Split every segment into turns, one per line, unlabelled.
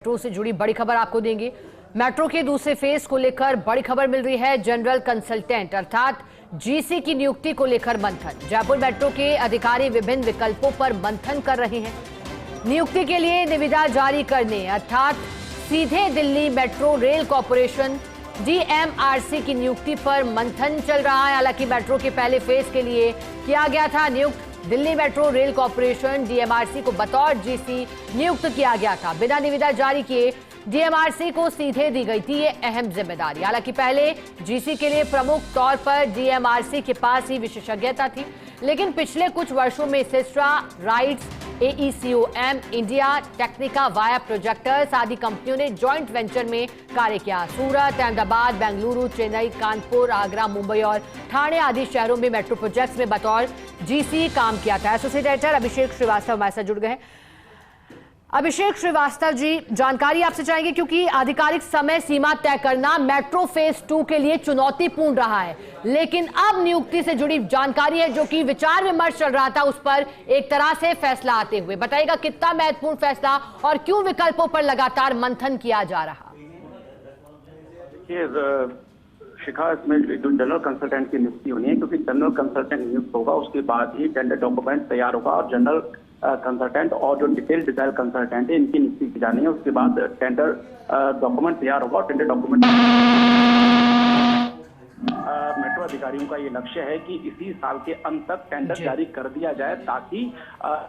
Metro से जुड़ी बड़ी खबर आपको देंगे। मेट्रो के दूसरे फेज को लेकर बड़ी खबर मिल रही है। जनरल कंसल्टेंट अर्थात जीसी की नियुक्ति को लेकर मंथन। जयपुर मेट्रो के अधिकारी विभिन्न विकल्पों पर मंथन कर रहे हैं। नियुक्ति के लिए निविदा जारी करने अर्थात सीधे Delhi metro rail corporation DMRC की नियुक्ति पर मंथन चल रहा है। हालांकि मेट्रो के पहले फेज के लिए किया गया था नियुक्त। Delhi metro rail corporation DMRC को बतौर जीसी नियुक्त किया गया था। बिना निविदा जारी किए डीएमआरसी को सीधे दी गई थी ये अहम जिम्मेदारी। हालांकि पहले जीसी के लिए प्रमुख तौर पर डीएमआरसी के पास ही विशेषज्ञता थी, लेकिन पिछले कुछ वर्षों में Systra, RITES, AECOM, India, Technica, via projectors आदि कंपनियों ने जॉइंट वेंचर में कार्य किया। सूरत, अहमदाबाद, बेंगलुरु, चेन्नई, कानपुर, आगरा, मुंबई और ठाणे आदि शहरों में मेट्रो प्रोजेक्ट्स में बतौर जीसी काम किया था। एसोसिएट एडिटर अभिषेक श्रीवास्तव हमारे साथ जुड़ गए हैं। अभिषेक श्रीवास्तव जी, जानकारी आपसे चाहेंगे क्योंकि आधिकारिक समय सीमा तय करना मेट्रो फेज 2 के लिए चुनौतीपूर्ण रहा है, लेकिन अब नियुक्ति से जुड़ी जानकारी है जो कि विचार विमर्श चल रहा था उस पर एक तरह से फैसला आते हुए बताइएगा कितना महत्वपूर्ण फैसला और क्यों विकल्पों पर लगातार मंथन किया जा रहा।
शिखा, इसमें जो जनरल कंसल्टेंट की नियुक्ति होनी है, क्योंकि जनरल कंसल्टेंट नियुक्त होगा उसके बाद ही टेंडर डॉक्यूमेंट तैयार होगा और जनरल कंसल्टेंट और जो डिटेल डिजाइन कंसल्टेंट है इनकी नियुक्ति की जानी है। उसके बाद टेंडर डॉक्यूमेंट तैयार होगा और टेंडर डॉक्यूमेंट मेट्रो अधिकारियों का ये लक्ष्य है कि इसी साल के अंत तक टेंडर जारी कर दिया जाए ताकि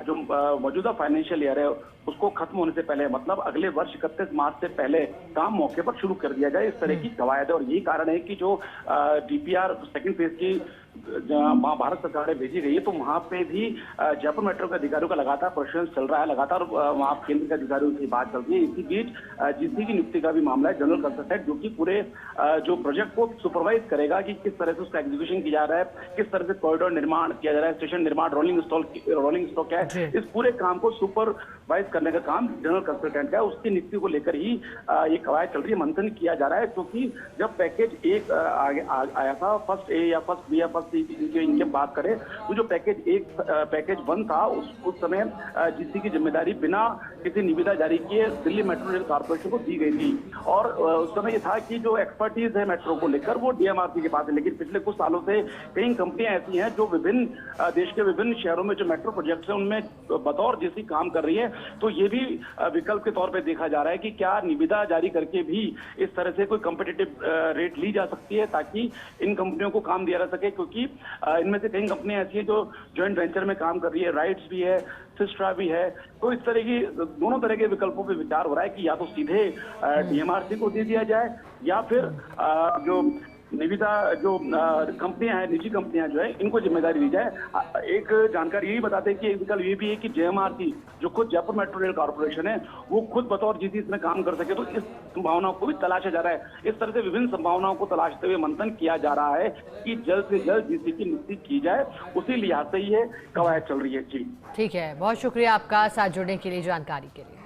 जो मौजूदा फाइनेंशियल ईयर है उसको खत्म होने से पहले, मतलब अगले वर्ष 31 मार्च से पहले काम मौके पर शुरू कर दिया जाए। इस तरह की कवायद है और यही कारण है कि जो डीपीआर सेकंड फेज की भारत सरकार ने भेजी गई है तो वहां पे भी जयपुर मेट्रो के अधिकारियों का लगातार प्रश्न चल रहा है, लगातार वहां केंद्र के अधिकारियों की बात चल रही है। इसी बीच जीसी की नियुक्ति का भी मामला है। जनरल कंसल्टेंट जो कि पूरे जो प्रोजेक्ट को सुपरवाइज करेगा कि किस तरह से उसका एग्जीक्यूशन किया जा रहा है, किस तरह से कॉरिडोर निर्माण किया जा रहा है, स्टेशन निर्माण, रोलिंग स्टॉक क्या है, इस पूरे काम को सुपरवाइज करने का काम जनरल कंसल्टेंट का है। उसकी नियुक्ति को लेकर ही ये कवायद चल रही है, मंथन किया जा रहा है। क्योंकि जब पैकेज एक आया था, फर्स्ट ए या फर्स्ट बी या फर्स्ट इनके बात करें तो जो पैकेज 1 था उस समय जीसी की जिम्मेदारी बिना किसी निविदा जारी किए दिल्ली मेट्रो रेल कॉर्पोरेशन को दी गई थी और उस समय ये था कि जो एक्सपर्टीज है मेट्रो को लेकर वो डीएमआरसी के पास है। लेकिन पिछले कुछ सालों से कई कंपनियां ऐसी हैं जो विभिन्न देश के विभिन्न शहरों में जो मेट्रो प्रोजेक्ट्स हैं उनमें बतौर जीसी काम कर रही है। तो ये भी विकल्प के तौर पर देखा जा रहा है कि क्या निविदा जारी करके भी इस तरह से कोई कॉम्पिटिटिव रेट ली जा सकती है ताकि इन कंपनियों को काम दिया जा सके। क्योंकि इनमें से कई कंपनियां ऐसी हैं जो जॉइंट वेंचर में काम कर रही है, राइट्स भी है, सिस्ट्रा भी है। तो इस तरह की दोनों तरह के विकल्पों पे विचार हो रहा है कि या तो सीधे डीएमआरसी को दे दिया जाए या फिर जो निविदा जो कंपनियां हैं, निजी कंपनियां जो है, इनको जिम्मेदारी दी जाए। एक जानकारी यही बताते हैं कि एक विकल्प ये भी है कि जेएमआरसी जो खुद जयपुर मेट्रो रेल कॉर्पोरेशन है वो खुद बतौर जीसी इसमें काम कर सके। तो इस संभावनाओं को भी तलाशा जा रहा है। इस तरह से विभिन्न संभावनाओं को तलाशते हुए मंथन किया जा रहा है कि जल्द से जल्द जीसी की नियुक्ति की जाए। उसी लिहाज से ये कवायद चल रही है। जी
ठीक है, बहुत शुक्रिया आपका साथ जुड़ने के लिए, जानकारी के लिए।